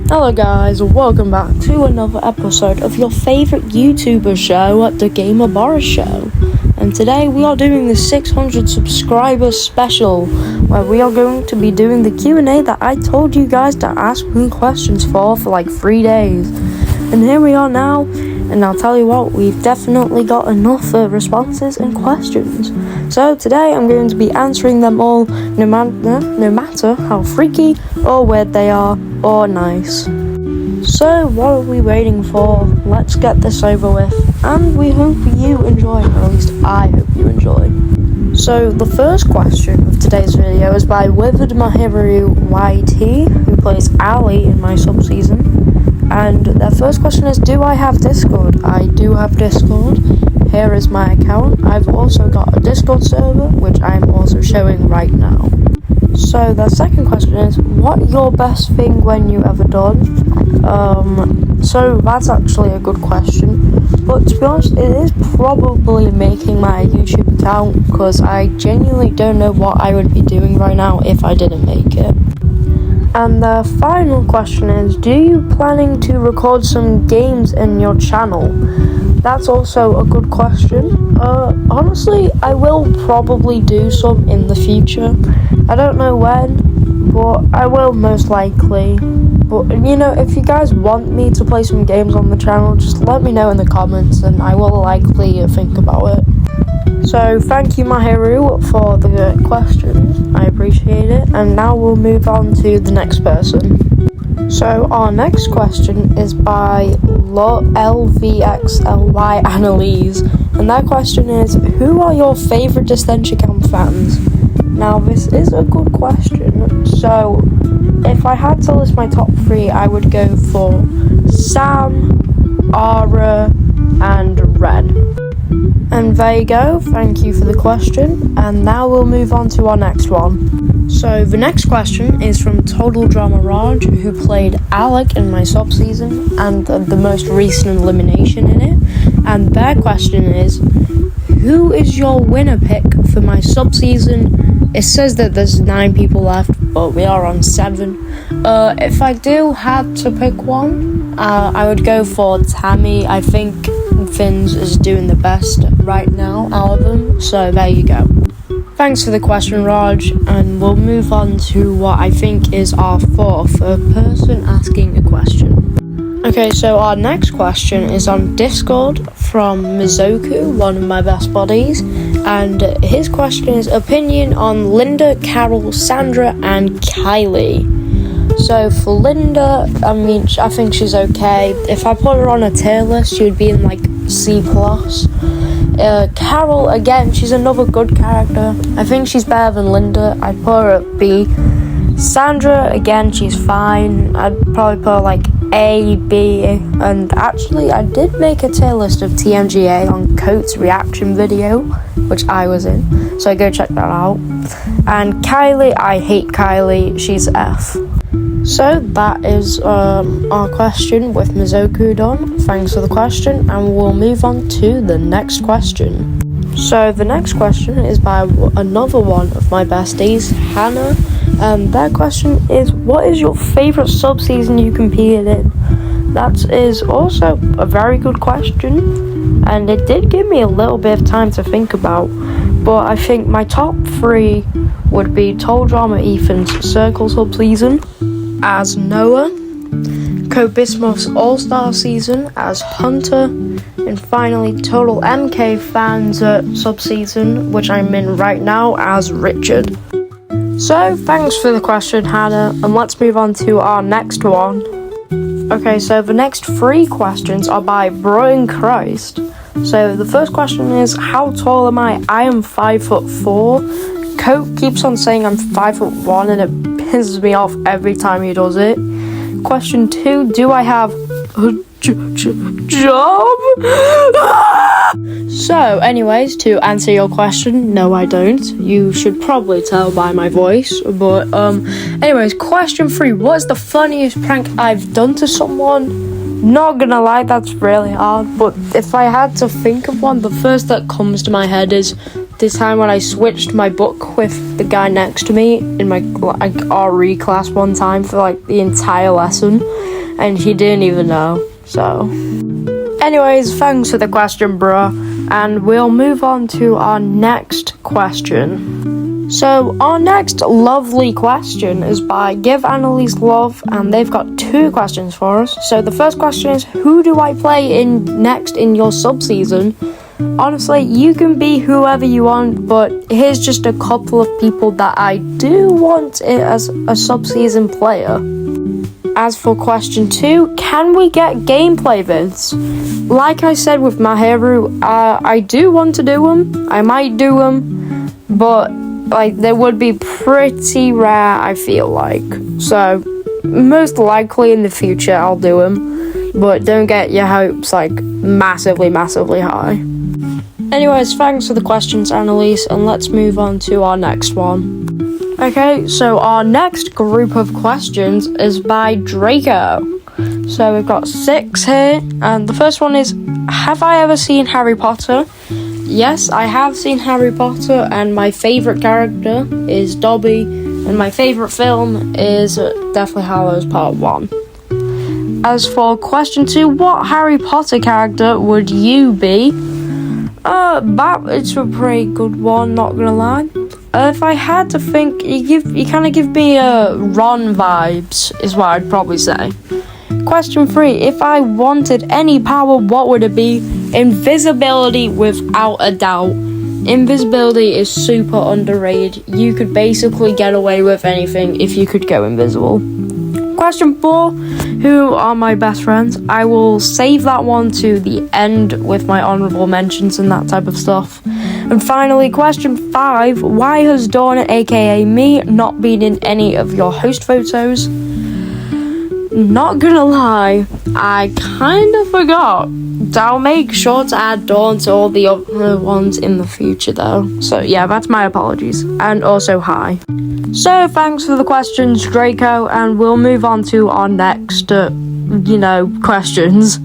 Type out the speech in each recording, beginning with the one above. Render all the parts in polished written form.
Hello guys, welcome back to another episode of your favourite YouTuber show, The Gamer Boris Show. And today we are doing the 600 subscribers special, where we are going to be doing the Q&A that I told you guys to ask me questions for like 3 days. And here we are now, and I'll tell you what, we've definitely got enough responses and questions. So today I'm going to be answering them all, no matter how freaky or weird they are or nice. So what are we waiting for? Let's get this over with, and we hope you enjoy, or at least I hope you enjoy. So the first question of today's video is by Withered Mahiru YT, who plays Ali in my sub-season. And their first question is, do I have Discord? I do have Discord. Here is my account. I've also got a Discord server, which I'm also showing right now. So the second question is, what your best thing when you ever done? So that's actually a good question. But to be honest, it is probably making my YouTube account, because I genuinely don't know what I would be doing right now if I didn't make it. And the final question is, do you planning to record some games in your channel? That's also a good question. Honestly, I will probably do some in the future. I don't know when, but I will most likely. But you know, if you guys want me to play some games on the channel, just let me know in the comments and I will likely think about it. So thank you Mahiru for the questions, I appreciate it, and now we'll move on to the next person. So our next question is by LVXLY Annalise, and that question is, who are your favourite Distension fans? Now this is a good question, so if I had to list my top 3, I would go for Sam, Ara, and Red. And there you go, thank you for the question, and now we'll move on to our next one. So the next question is from Total Drama Raj, who played Alec in my sub-season and the most recent elimination in it, and their question is, who is your winner pick for my sub-season? It says that there's 9 people left, but we are on 7. If I do have to pick one, I would go for Tammy. I think Finns is doing the best right now out of them, so there you go. Thanks for the question, Raj, and we'll move on to what I think is our fourth person asking a question. Okay, so our next question is on Discord from Mizoku, one of my best buddies, and his question is opinion on Linda, Carol, Sandra, and Kylie. So for Linda, I think she's okay. If I put her on a tier list, she would be in like C+. Carol, again, she's another good character. I think she's better than Linda. I'd put her at B. Sandra, again, she's fine. I'd probably put her like A, B, and actually I did make a tier list of TMGA on Coates' reaction video, which I was in, so go check that out. And Kylie, I hate Kylie, she's F. So that is our question with Mizoku done. Thanks for the question, and we'll move on to the next question. So the next question is by another one of my besties, Hannah. That question is, what is your favourite sub-season you competed in? That is also a very good question, and it did give me a little bit of time to think about, but I think my top 3 would be Total Drama Ethan's Circle sub-season as Noah, Kobismov's All-Star season as Hunter, and finally Total MK Fans sub-season, which I'm in right now, as Richard. So thanks for the question, Hannah, and let's move on to our next one. Okay, so the next 3 questions are by Brian Christ. So the first question is, how tall am I? I am 5'4". Coke keeps on saying I'm 5'1", and it pisses me off every time he does it. Question 2, do I have a job? So anyways, to answer your question, no I don't. You should probably tell by my voice, but anyways, question 3, what is the funniest prank I've done to someone? Not gonna lie, that's really hard, but if I had to think of one, the first that comes to my head is this time when I switched my book with the guy next to me in my RE class one time for the entire lesson, and he didn't even know. So anyways, thanks for the question, bruh, and we'll move on to our next question. So our next lovely question is by Give Annalise Love, and they've got 2 questions for us. So the first question is, who do I play next in your sub-season? Honestly, you can be whoever you want, but here's just a couple of people that I do want as a sub-season player. As for question 2, can we get gameplay vids? Like I said with Mahiru, I do want to do them. I might do them, but they would be pretty rare, I feel like. So most likely in the future I'll do them, but don't get your hopes massively high. Anyways, thanks for the questions, Annalise, and let's move on to our next one. Okay, so our next group of questions is by Draco. So we've got 6 here, and the first one is, have I ever seen Harry Potter? Yes, I have seen Harry Potter, and my favourite character is Dobby, and my favourite film is Deathly Hallows Part 1. As for question 2, what Harry Potter character would you be? It's a pretty good one, not gonna lie. If I had to think, you kind of give me Ron vibes, is what I'd probably say. Question 3, if I wanted any power, what would it be? Invisibility, without a doubt. Invisibility is super underrated. You could basically get away with anything if you could go invisible. Question 4, who are my best friends? I will save that one to the end with my honourable mentions and that type of stuff. And finally, question 5, why has Dawn, aka me, not been in any of your host photos? Not gonna lie, I kind of forgot. I'll make sure to add Dawn to all the other ones in the future though. So yeah, that's my apologies. And also hi. So thanks for the questions, Draco, and we'll move on to our next, questions.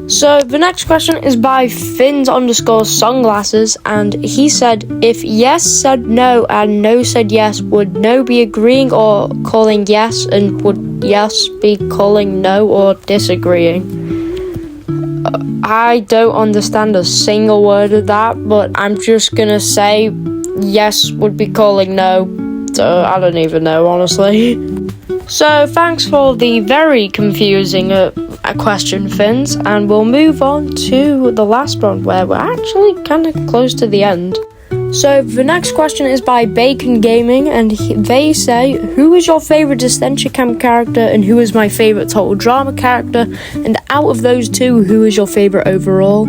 So the next question is by Fins_sunglasses, and he said, if yes said no and no said yes, would no be agreeing or calling yes, and would yes be calling no or disagreeing? I don't understand a single word of that, but I'm just gonna say yes would be calling no. So I don't even know, honestly. So thanks for the very confusing question, Fins, and we'll move on to the last one where we're actually kind of close to the end. So the next question is by Bacon Gaming, and they say, who is your favourite Dissension Camp character and who is my favourite Total Drama character, and out of those 2, who is your favourite overall?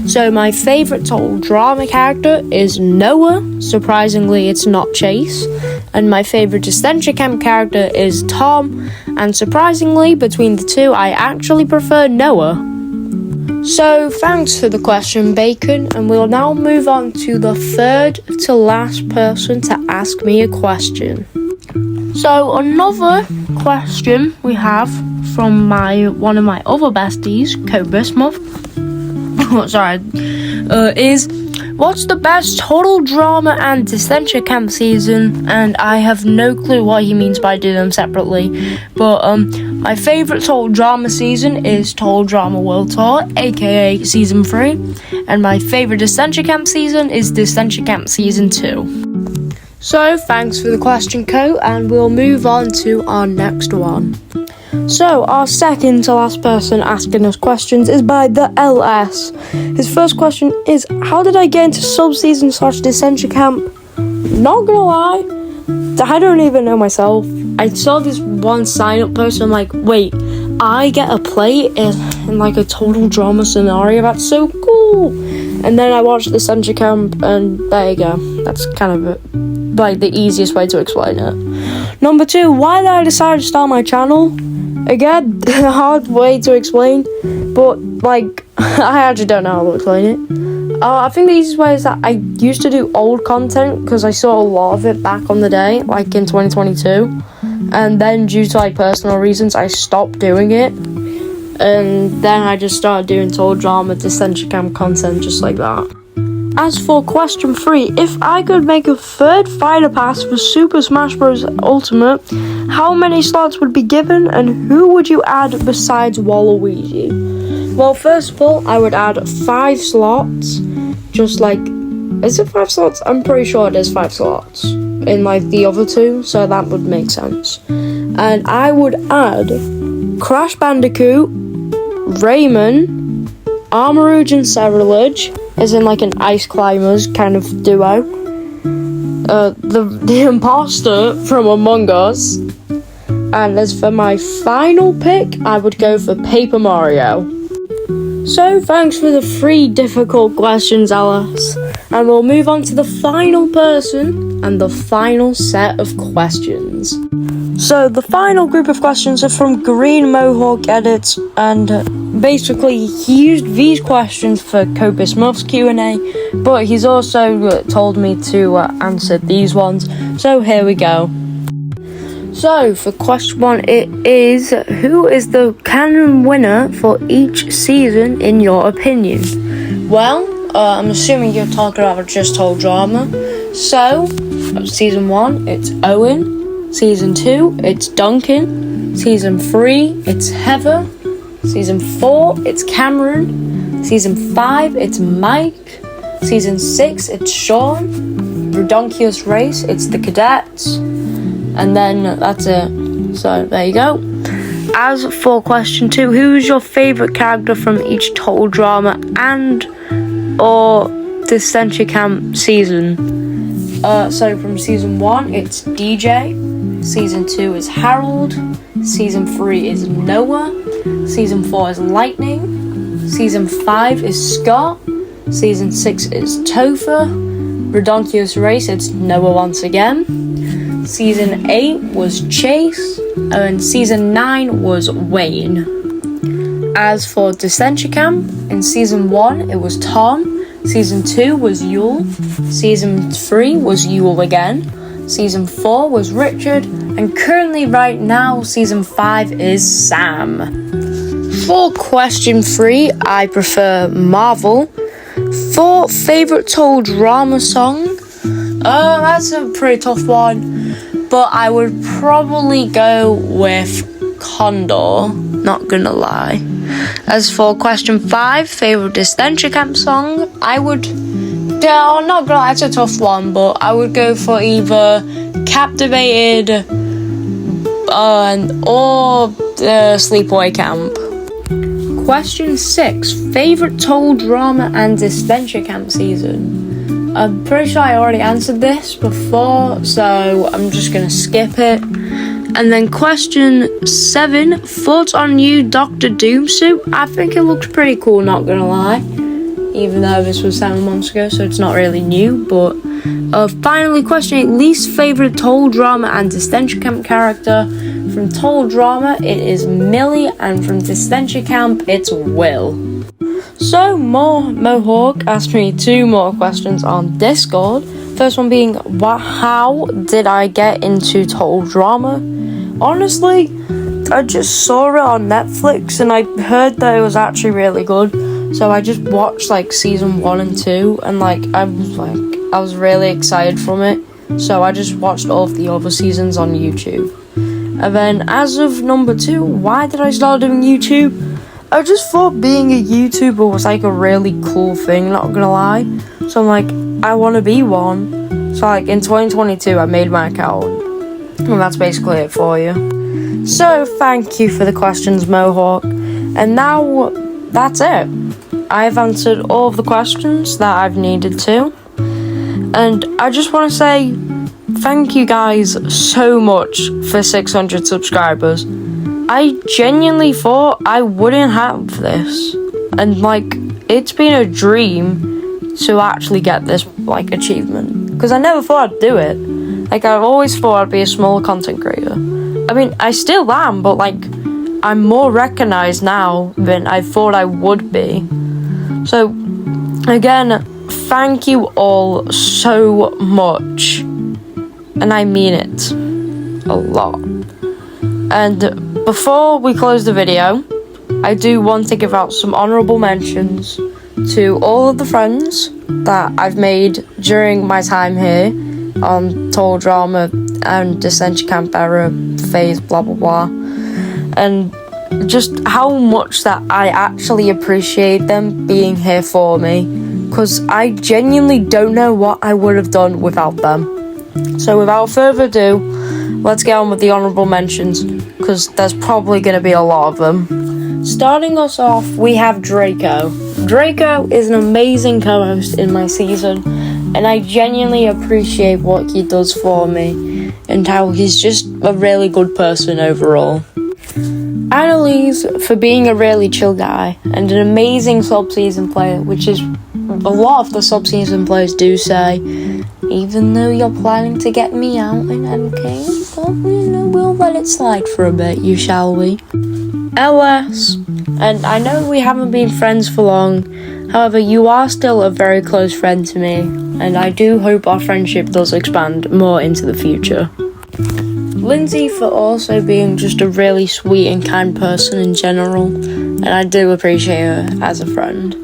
So my favourite Total Drama character is Noah. Surprisingly, it's not Chase. And my favourite Dissension Camp character is Tom, and surprisingly, between the 2, I actually prefer Noah. So thanks for the question, Bacon, and we'll now move on to the third to last person to ask me a question. So another question we have from one of my other besties, Cobismuth, is, what's the best Total Drama and Dissension Camp season? And I have no clue what he means by doing them separately. But my favourite Total Drama season is Total Drama World Tour, aka Season 3. And my favourite Dissension Camp season is Dissension Camp Season 2. So thanks for the question, Co, and we'll move on to our next one. So our second to last person asking us questions is by the LS. His first question is, how did I get into sub-season / Dissension Camp? Not gonna lie, I don't even know myself. I saw this one sign-up post and I'm like, wait, I get a play in a Total Drama scenario? That's so cool! And then I watched Dissension Camp, and there you go. That's kind of the easiest way to explain it. Number 2, why did I decide to start my channel? Again, a hard way to explain, but I actually don't know how to explain it. I think the easiest way is that I used to do old content because I saw a lot of it back on the day, in 2022, and then due to personal reasons, I stopped doing it. and then I just started doing Total Drama, Dissension Camp content, just like that. As for question 3, if I could make a third fighter pass for Super Smash Bros. Ultimate, how many slots would be given, and who would you add besides Waluigi? Well, first of all, I would add 5 slots, just like, is it 5 slots? I'm pretty sure it is 5 slots in like the other 2, so that would make sense. And I would add Crash Bandicoot, Rayman, Armourouge and Cerulege, as in like an Ice Climbers kind of duo. The Imposter from Among Us. And as for my final pick, I would go for Paper Mario. So thanks for the 3 difficult questions, Alice. And we'll move on to the final person and the final set of questions. So the final group of questions are from Green Mohawk Edits, and basically he used these questions for Copious Muff's Q&A, but he's also told me to answer these ones, so here we go. So for question 1, it is, who is the canon winner for each season in your opinion? Well, I'm assuming you're talking about just Total Drama. So, season 1, it's Owen. Season 2, it's Duncan. Season 3, it's Heather. Season 4, it's Cameron. Season 5, it's Mike. Season 6, it's Sean. Redonkulous Race, it's the Cadets. And then that's it. So, there you go. As for question 2, who's your favourite character from each Total Drama and or Dissension Camp season? So from season 1, it's DJ. Season 2 is Harold. Season 3 is Noah. Season 4 is Lightning. Season 5 is Scott. Season 6 is Topher. Redonkulous Race, it's Noah once again. Season 8 was Chase. And Season 9 was Wayne. As for Dissension Camp, in Season 1 it was Tom. Season 2 was Yule. Season 3 was Yule again. Season 4 was Richard. And currently right now, Season 5 is Sam. For question 3, I prefer Marvel. For favourite Total Drama song? That's a pretty tough one. But I would probably go with Condor, not gonna lie. As for question 5, favourite Dissension Camp song, I would, not gonna lie, it's a tough one, but I would go for either Captivated or Sleepaway Camp. Question 6, favourite Total Drama and Dissension Camp season. I'm pretty sure I already answered this before, so I'm just gonna skip it. And then question 7, thoughts on new Doctor Doom suit? I think it looks pretty cool, not gonna lie. Even though this was 7 months ago, so it's not really new. But finally, question 8, least favourite Total Drama and Dissension Camp character. From Total Drama, it is Millie, and from Dissension Camp, it's Will. So, Mohawk asked me 2 more questions on Discord. First one being, how did I get into Total Drama? Honestly, I just saw it on Netflix and I heard that it was actually really good. So I just watched like season 1 and 2 and I was really excited from it. So I just watched all of the other seasons on YouTube. And then as of number 2, why did I start doing YouTube? I just thought being a YouTuber was like a really cool thing, not gonna lie. So I'm like, I want to be one. So like in 2022, I made my account. And that's basically it for you. So thank you for the questions, Mohawk. And now that's it. I've answered all of the questions that I've needed to. And I just want to say thank you guys so much for 600 subscribers. I genuinely thought I wouldn't have this. And it's been a dream to actually get this achievement. Because I never thought I'd do it. I always thought I'd be a smaller content creator. I mean, I still am, but I'm more recognized now than I thought I would be. So, again, thank you all so much. And I mean it a lot. And before we close the video, I do want to give out some honourable mentions to all of the friends that I've made during my time here on Total Drama and Dissension Camp Era phase, blah blah blah, and just how much that I actually appreciate them being here for me, because I genuinely don't know what I would have done without them. So without further ado, let's get on with the honourable mentions, because there's probably going to be a lot of them. Starting us off, we have Draco. Draco is an amazing co-host in my season, and I genuinely appreciate what he does for me, and how he's just a really good person overall. Annalise for being a really chill guy, and an amazing sub-season player, which is a lot of the sub-season players do say, even though you're planning to get me out in MK, but we'll let it slide for a bit, shall we? LS, and I know we haven't been friends for long, however you are still a very close friend to me, and I do hope our friendship does expand more into the future. Lindsay for also being just a really sweet and kind person in general, and I do appreciate her as a friend.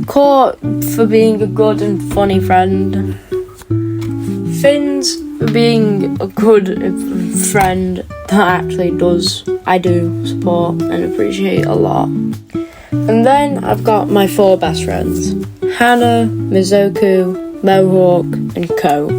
Court for being a good and funny friend. Finns for being a good friend that actually I do support and appreciate a lot. And then I've got my 4 best friends, Hannah, Mizoku, Mohawk, and Ko.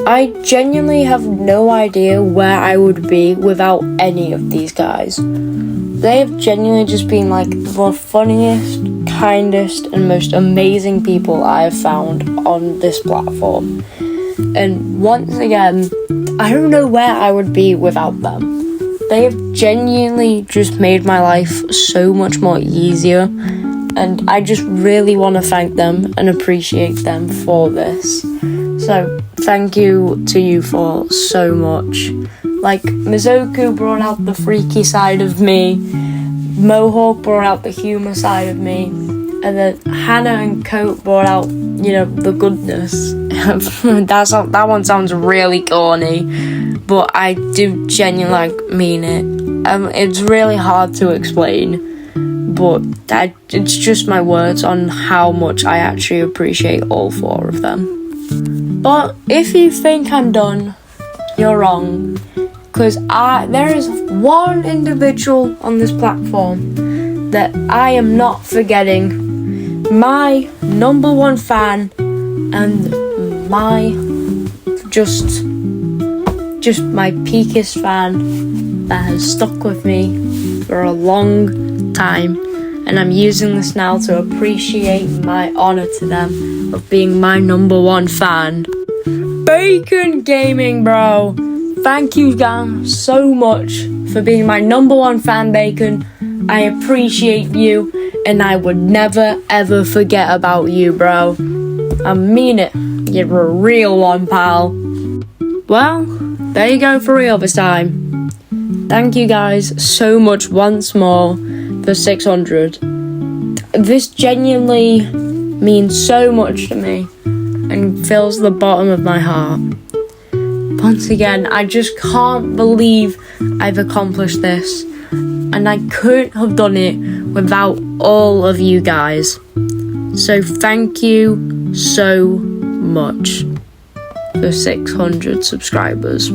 I genuinely have no idea where I would be without any of these guys. They have genuinely just been like the funniest, kindest, and most amazing people I have found on this platform. And once again, I don't know where I would be without them. They have genuinely just made my life so much more easier, and I just really want to thank them and appreciate them for this. So thank you to you for so much. Like, Mizoku brought out the freaky side of me, Mohawk brought out the humour side of me, and then Hannah and Coat brought out, the goodness. That one sounds really corny, but I do genuinely mean it. It's really hard to explain, but it's just my words on how much I actually appreciate all 4 of them. But if you think I'm done, you're wrong, because there is one individual on this platform that I am not forgetting. My number 1 fan, and my just my peakest fan that has stuck with me for a long time, and I'm using this now to appreciate my honour to them of being my number 1 fan. Bacon Gaming, bro! Thank you guys so much for being my number 1 fan, Bacon. I appreciate you, and I would never ever forget about you, bro. I mean it. You're a real one, pal. Well, there you go for real this time. Thank you guys so much once more for 600. This genuinely means so much to me and fills the bottom of my heart. Once again, I just can't believe I've accomplished this, and I couldn't have done it without all of you guys. So thank you so much for 600 subscribers.